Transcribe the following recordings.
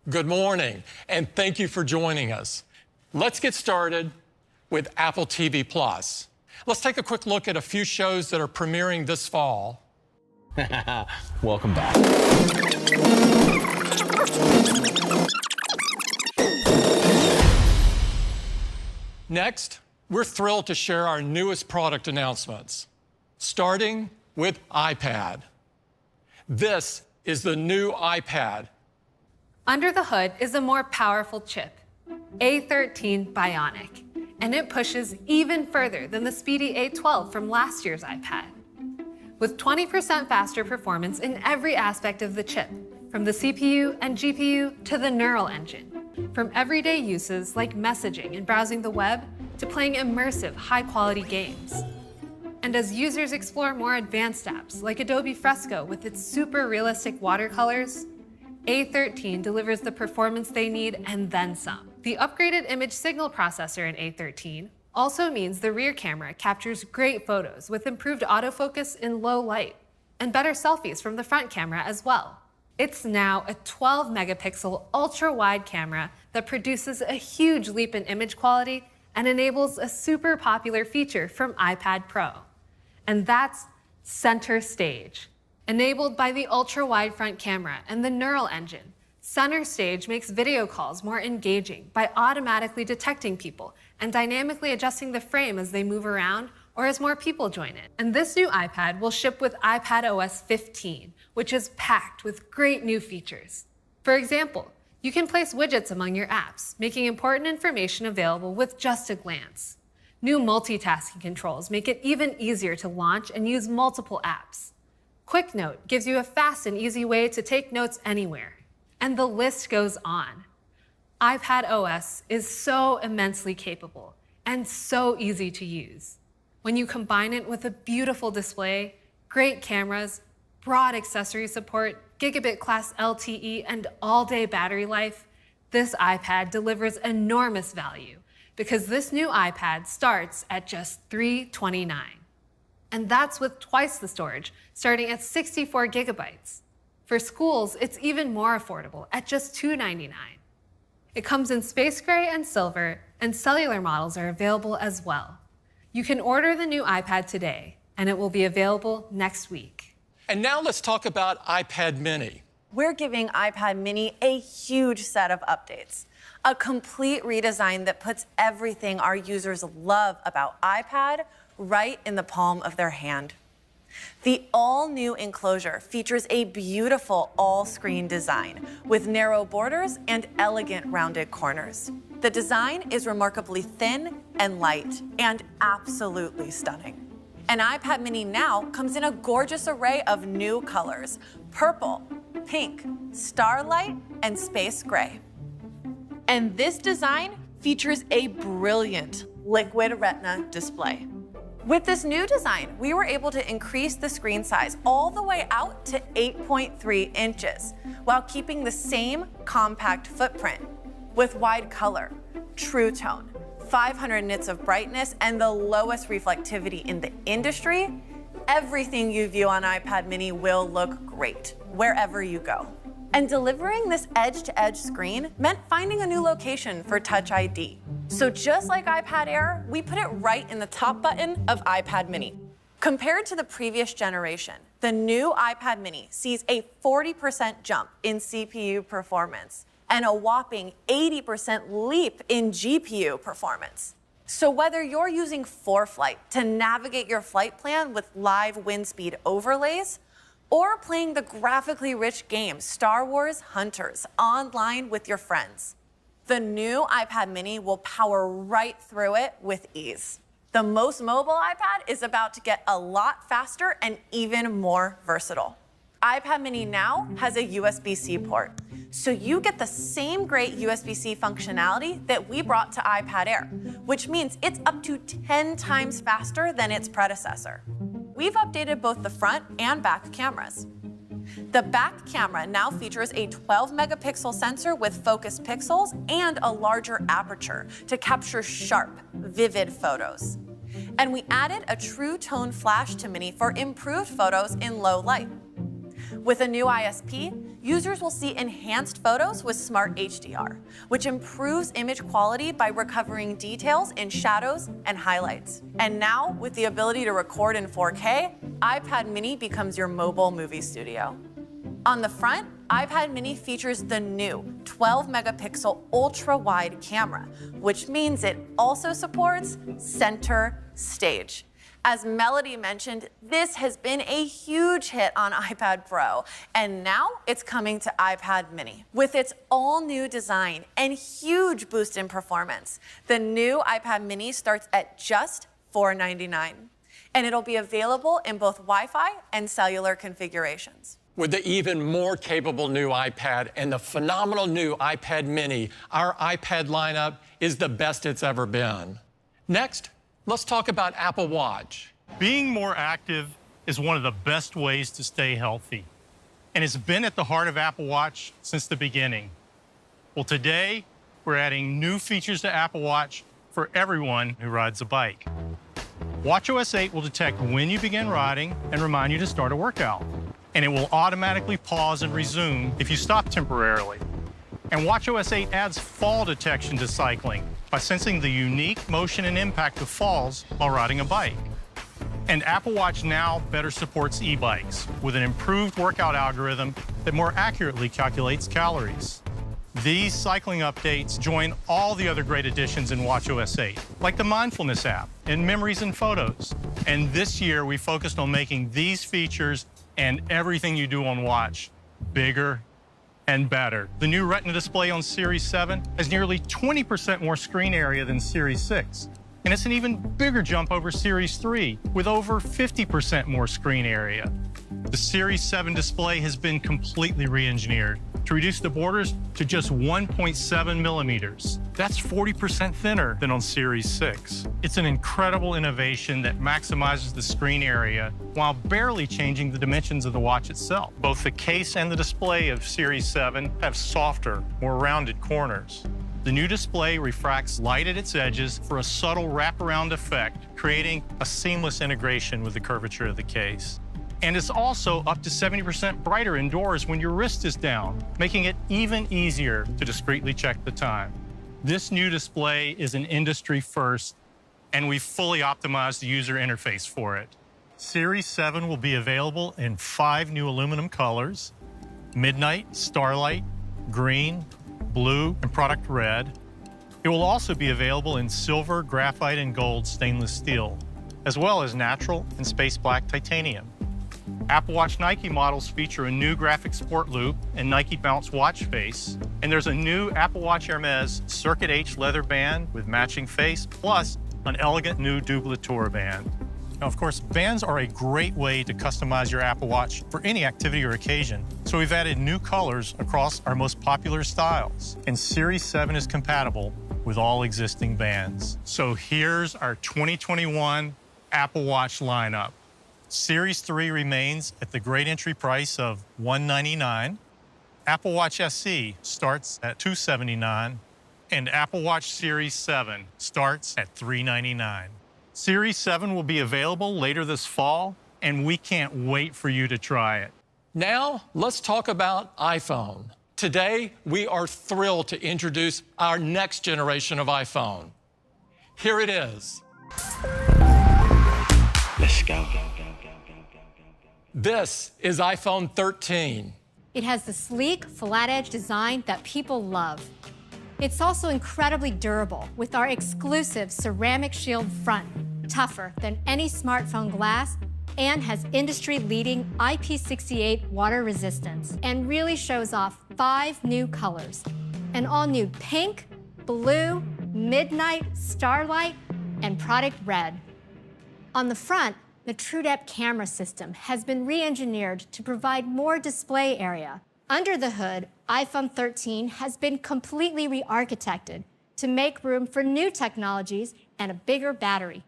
Good morning, and thank you for joining us. Let's get started with Apple TV+. Let's take a quick look at a few shows that are premiering this fall. Welcome back. Next, we're thrilled to share our newest product announcements, starting with iPad. This is the new iPad. Under the hood is a more powerful chip, A13 Bionic, and it pushes even further than the speedy A12 from last year's iPad. With 20% faster performance in every aspect of the chip, from the CPU and GPU to the neural engine, from everyday uses like messaging and browsing the web to playing immersive, high-quality games. And as users explore more advanced apps like Adobe Fresco with its super realistic watercolors, A13 delivers the performance they need and then some. The upgraded image signal processor in A13 also means the rear camera captures great photos with improved autofocus in low light and better selfies from the front camera as well. It's now a 12-megapixel ultra-wide camera that produces a huge leap in image quality and enables a super popular feature from iPad Pro. And that's Center Stage. Enabled by the ultra-wide front camera and the neural engine, Center Stage makes video calls more engaging by automatically detecting people and dynamically adjusting the frame as they move around or as more people join in. And this new iPad will ship with iPadOS 15, which is packed with great new features. For example, you can place widgets among your apps, making important information available with just a glance. New multitasking controls make it even easier to launch and use multiple apps. Quick Note gives you a fast and easy way to take notes anywhere. And the list goes on. iPadOS is so immensely capable and so easy to use. When you combine it with a beautiful display, great cameras, broad accessory support, gigabit-class LTE, and all-day battery life, this iPad delivers enormous value because this new iPad starts at just $329. And that's with twice the storage, starting at 64 gigabytes. For schools, it's even more affordable at just $299. It comes in space gray and silver, and cellular models are available as well. You can order the new iPad today, and it will be available next week. And now let's talk about iPad mini. We're giving iPad mini a huge set of updates. A complete redesign that puts everything our users love about iPad right in the palm of their hand. The all-new enclosure features a beautiful all-screen design with narrow borders and elegant rounded corners. The design is remarkably thin and light and absolutely stunning. An iPad mini now comes in a gorgeous array of new colors: purple, pink, starlight, and space gray. And this design features a brilliant liquid retina display. With this new design, we were able to increase the screen size all the way out to 8.3 inches, while keeping the same compact footprint with wide color, true tone, 500 nits of brightness, and the lowest reflectivity in the industry. Everything you view on iPad mini will look great wherever you go. And delivering this edge-to-edge screen meant finding a new location for Touch ID. So just like iPad Air, we put it right in the top button of iPad mini. Compared to the previous generation, the new iPad mini sees a 40% jump in CPU performance and a whopping 80% leap in GPU performance. So whether you're using ForeFlight to navigate your flight plan with live wind speed overlays, or playing the graphically rich game Star Wars Hunters online with your friends, the new iPad mini will power right through it with ease. The most mobile iPad is about to get a lot faster and even more versatile. iPad mini now has a USB-C port, so you get the same great USB-C functionality that we brought to iPad Air, which means it's up to 10 times faster than its predecessor. We've updated both the front and back cameras. The back camera now features a 12-megapixel sensor with focused pixels and a larger aperture to capture sharp, vivid photos. And we added a true tone flash to Mini for improved photos in low light. With a new ISP, users will see enhanced photos with Smart HDR, which improves image quality by recovering details in shadows and highlights. And now, with the ability to record in 4K, iPad mini becomes your mobile movie studio. On the front, iPad mini features the new 12-megapixel ultra-wide camera, which means it also supports center stage. As Melody mentioned, this has been a huge hit on iPad Pro, and now it's coming to iPad mini. With its all-new design and huge boost in performance, the new iPad mini starts at just $499, and it'll be available in both Wi-Fi and cellular configurations. With the even more capable new iPad and the phenomenal new iPad mini, our iPad lineup is the best it's ever been. Next, let's talk about Apple Watch. Being more active is one of the best ways to stay healthy, and it's been at the heart of Apple Watch since the beginning. Well, today, we're adding new features to Apple Watch for everyone who rides a bike. watchOS 8 will detect when you begin riding and remind you to start a workout. And it will automatically pause and resume if you stop temporarily. And watchOS 8 adds fall detection to cycling by sensing the unique motion and impact of falls while riding a bike. And Apple Watch now better supports e-bikes with an improved workout algorithm that more accurately calculates calories. These cycling updates join all the other great additions in watchOS 8, like the Mindfulness app and Memories and Photos. And this year, we focused on making these features and everything you do on Watch bigger and better. The new Retina display on Series 7 has nearly 20% more screen area than Series 6. And it's an even bigger jump over Series 3 with over 50% more screen area. The Series 7 display has been completely re-engineered to reduce the borders to just 1.7 millimeters. That's 40% thinner than on Series 6. It's an incredible innovation that maximizes the screen area while barely changing the dimensions of the watch itself. Both the case and the display of Series 7 have softer, more rounded corners. The new display refracts light at its edges for a subtle wraparound effect, creating a seamless integration with the curvature of the case. And it's also up to 70% brighter indoors when your wrist is down, making it even easier to discreetly check the time. This new display is an industry first, and we fully optimized the user interface for it. Series 7 will be available in 5 new aluminum colors: Midnight, Starlight, Green, Blue, and Product Red. It will also be available in silver, graphite, and gold stainless steel, as well as natural and space black titanium. Apple Watch Nike models feature a new graphic sport loop and Nike Bounce watch face. And there's a new Apple Watch Hermes Circuit H leather band with matching face, plus an elegant new Double Tour band. Now, of course, bands are a great way to customize your Apple Watch for any activity or occasion. So we've added new colors across our most popular styles. And Series 7 is compatible with all existing bands. So here's our 2021 Apple Watch lineup. Series 3 remains at the great entry price of $199. Apple Watch SE starts at $279. And Apple Watch Series 7 starts at $399. Series 7 will be available later this fall, and we can't wait for you to try it. Now, let's talk about iPhone. Today, we are thrilled to introduce our next generation of iPhone. Here it is. Let's go. This is iPhone 13. It has the sleek, flat-edge design that people love. It's also incredibly durable with our exclusive ceramic shield front, tougher than any smartphone glass, and has industry-leading IP68 water resistance, and really shows off 5 new colors: an all-new pink, blue, midnight, starlight, and product red. On the front, the TrueDepth camera system has been re-engineered to provide more display area. Under the hood, iPhone 13 has been completely re-architected to make room for new technologies and a bigger battery.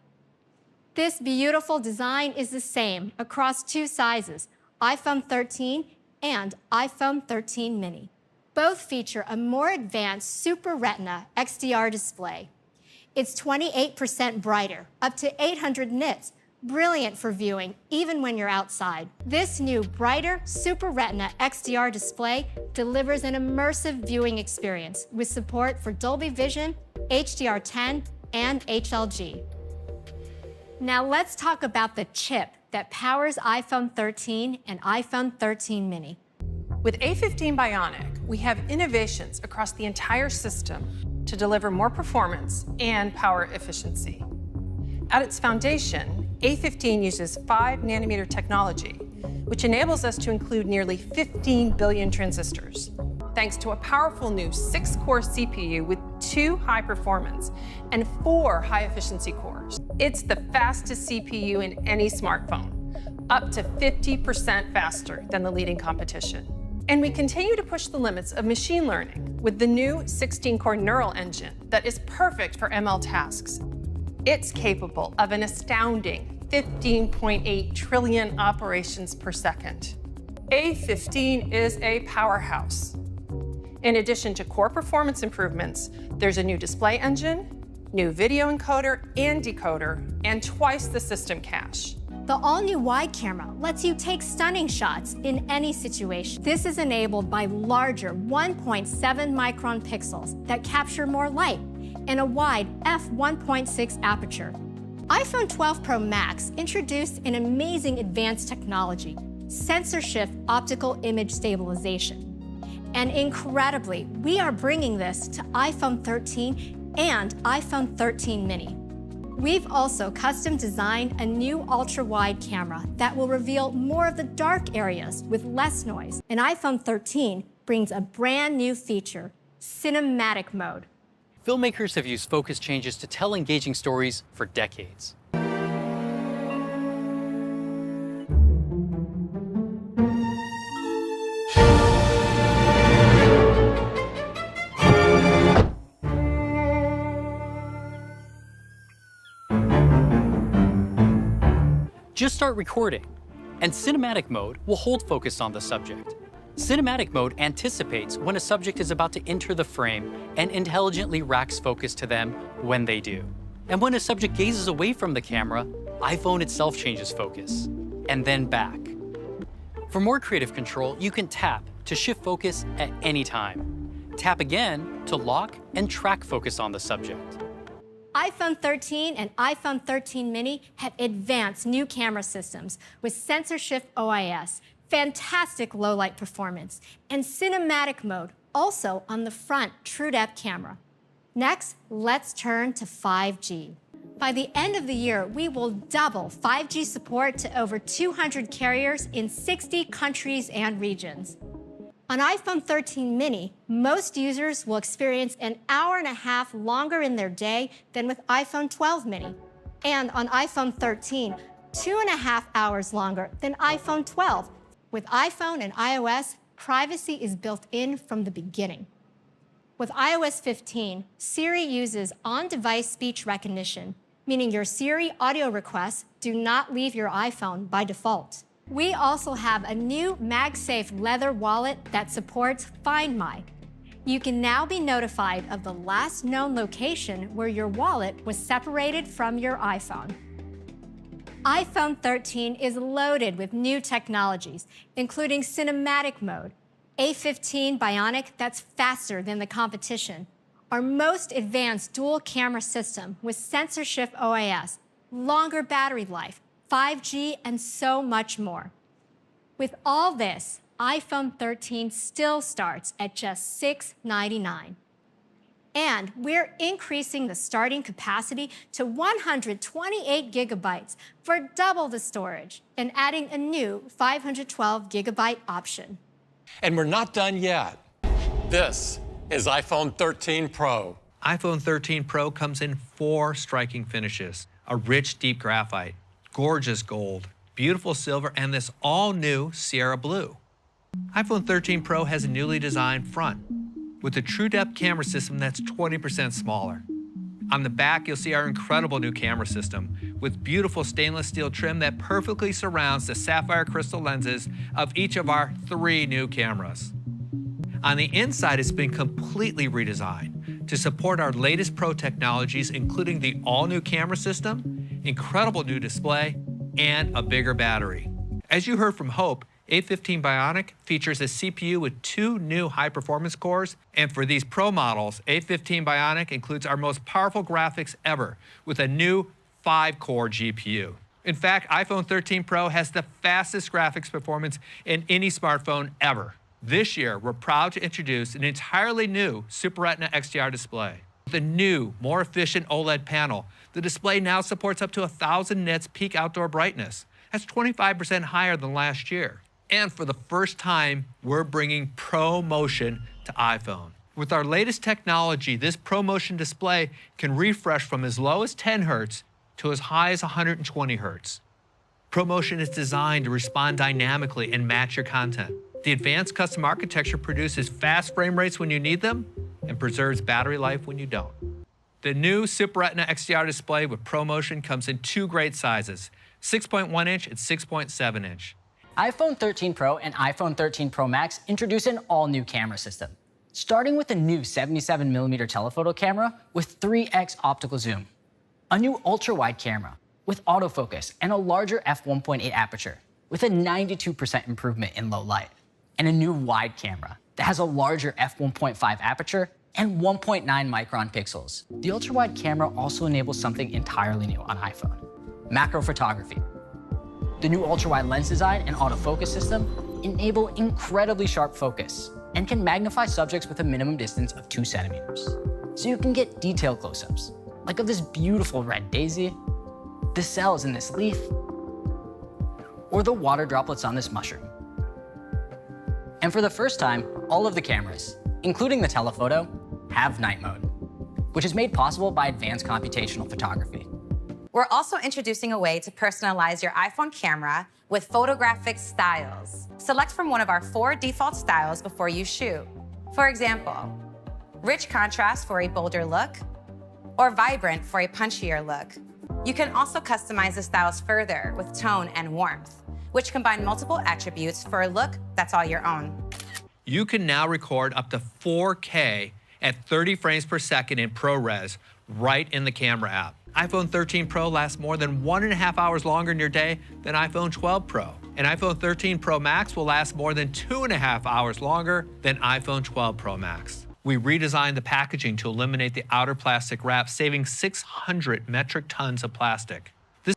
This beautiful design is the same across 2 sizes, iPhone 13 and iPhone 13 mini. Both feature a more advanced Super Retina XDR display. It's 28% brighter, up to 800 nits, brilliant for viewing even when you're outside. This new brighter Super Retina XDR display delivers an immersive viewing experience with support for Dolby Vision, HDR10, and HLG. Now let's talk about the chip that powers iPhone 13 and iPhone 13 mini. With A15 Bionic, we have innovations across the entire system to deliver more performance and power efficiency. At its foundation, A15 uses 5nm technology, which enables us to include nearly 15 billion transistors, thanks to a powerful new 6-core CPU with 2 high-performance and 4 high-efficiency cores. It's the fastest CPU in any smartphone, up to 50% faster than the leading competition. And we continue to push the limits of machine learning with the new 16-core neural engine that is perfect for ML tasks. It's capable of an astounding 15.8 trillion operations per second. A15 is a powerhouse. In addition to core performance improvements, there's a new display engine, new video encoder and decoder, and twice the system cache. The all-new wide camera lets you take stunning shots in any situation. This is enabled by larger 1.7 micron pixels that capture more light and a wide f1.6 aperture. iPhone 12 Pro Max introduced an amazing advanced technology, sensor shift optical image stabilization. And incredibly, we are bringing this to iPhone 13 and iPhone 13 mini. We've also custom designed a new ultra-wide camera that will reveal more of the dark areas with less noise. And iPhone 13 brings a brand new feature, cinematic mode. Filmmakers have used focus changes to tell engaging stories for decades. Just start recording, and cinematic mode will hold focus on the subject. Cinematic mode anticipates when a subject is about to enter the frame and intelligently racks focus to them when they do. And when a subject gazes away from the camera, iPhone itself changes focus, and then back. For more creative control, you can tap to shift focus at any time. Tap again to lock and track focus on the subject. iPhone 13 and iPhone 13 mini have advanced new camera systems with sensor shift OIS, fantastic low light performance, and cinematic mode, also on the front TrueDepth camera. Next, let's turn to 5G. By the end of the year, we will double 5G support to over 200 carriers in 60 countries and regions. On iPhone 13 mini, most users will experience an hour-and-a-half longer in their day than with iPhone 12 mini. And on iPhone 13, 2.5 hours longer than iPhone 12. With iPhone and iOS, privacy is built in from the beginning. With iOS 15, Siri uses on-device speech recognition, meaning your Siri audio requests do not leave your iPhone by default. We also have a new MagSafe leather wallet that supports Find My. You can now be notified of the last known location where your wallet was separated from your iPhone. iPhone 13 is loaded with new technologies, including cinematic mode, A15 Bionic that's faster than the competition, our most advanced dual camera system with sensor shift OIS, longer battery life, 5G, and so much more. With all this, iPhone 13 still starts at just $699. And we're increasing the starting capacity to 128 gigabytes for double the storage and adding a new 512 gigabyte option. And we're not done yet. This is iPhone 13 Pro. iPhone 13 Pro comes in 4 striking finishes: a rich, deep graphite, gorgeous gold, beautiful silver, and this all-new Sierra Blue. iPhone 13 Pro has a newly designed front with a TrueDepth camera system that's 20% smaller. On the back, you'll see our incredible new camera system with beautiful stainless steel trim that perfectly surrounds the sapphire crystal lenses of each of our 3 new cameras. On the inside, it's been completely redesigned to support our latest Pro technologies, including the all-new camera system, incredible new display, and a bigger battery. As you heard from Hope, A15 Bionic features a CPU with 2 new high-performance cores, and for these Pro models, A15 Bionic includes our most powerful graphics ever with a new 5-core GPU. In fact, iPhone 13 Pro has the fastest graphics performance in any smartphone ever. This year, we're proud to introduce an entirely new Super Retina XDR display. With a new, more efficient OLED panel, the display now supports up to 1,000 nits peak outdoor brightness. That's 25% higher than last year. And for the first time, we're bringing ProMotion to iPhone. With our latest technology, this ProMotion display can refresh from as low as 10 Hz to as high as 120 Hz. ProMotion is designed to respond dynamically and match your content. The advanced custom architecture produces fast frame rates when you need them and preserves battery life when you don't. The new Super Retina XDR display with ProMotion comes in 2 great sizes, 6.1-inch and 6.7-inch. iPhone 13 Pro and iPhone 13 Pro Max introduce an all-new camera system, starting with a new 77mm telephoto camera with 3x optical zoom, a new ultra-wide camera with autofocus and a larger f1.8 aperture with a 92% improvement in low light, and a new wide camera that has a larger f1.5 aperture and 1.9 micron pixels. The ultra-wide camera also enables something entirely new on iPhone: macro photography. The new ultra-wide lens design and autofocus system enable incredibly sharp focus and can magnify subjects with a minimum distance of 2 centimeters. So you can get detailed close-ups, like of this beautiful red daisy, the cells in this leaf, or the water droplets on this mushroom. And for the first time, all of the cameras, including the telephoto, have night mode, which is made possible by advanced computational photography. We're also introducing a way to personalize your iPhone camera with photographic styles. Select from one of our 4 default styles before you shoot. For example, rich contrast for a bolder look, or vibrant for a punchier look. You can also customize the styles further with tone and warmth, which combine multiple attributes for a look that's all your own. You can now record up to 4K at 30 frames per second in ProRes right in the camera app. iPhone 13 Pro lasts more than 1.5 hours longer in your day than iPhone 12 Pro. And iPhone 13 Pro Max will last more than 2.5 hours longer than iPhone 12 Pro Max. We redesigned the packaging to eliminate the outer plastic wrap, saving 600 metric tons of plastic.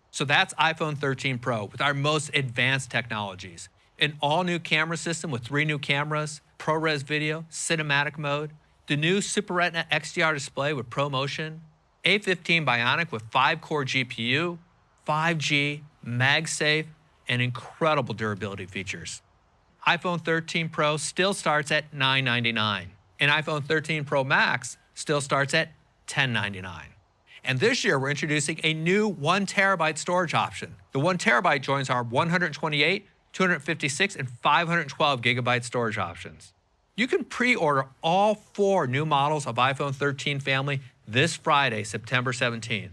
So that's iPhone 13 Pro with our most advanced technologies. An all-new camera system with 3 new cameras, ProRes video, cinematic mode, the new Super Retina XDR display with ProMotion, A15 Bionic with 5-core GPU, 5G, MagSafe, and incredible durability features. iPhone 13 Pro still starts at $999, and iPhone 13 Pro Max still starts at $1099. And this year, we're introducing a new 1 terabyte storage option. The 1 terabyte joins our 128, 256, and 512 gigabyte storage options. You can pre-order all 4 new models of iPhone 13 family this Friday, September 17th,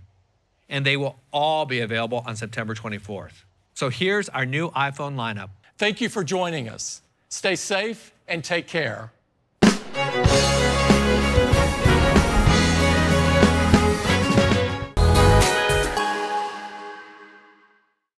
and they will all be available on September 24th. So here's our new iPhone lineup. Thank you for joining us. Stay safe and take care.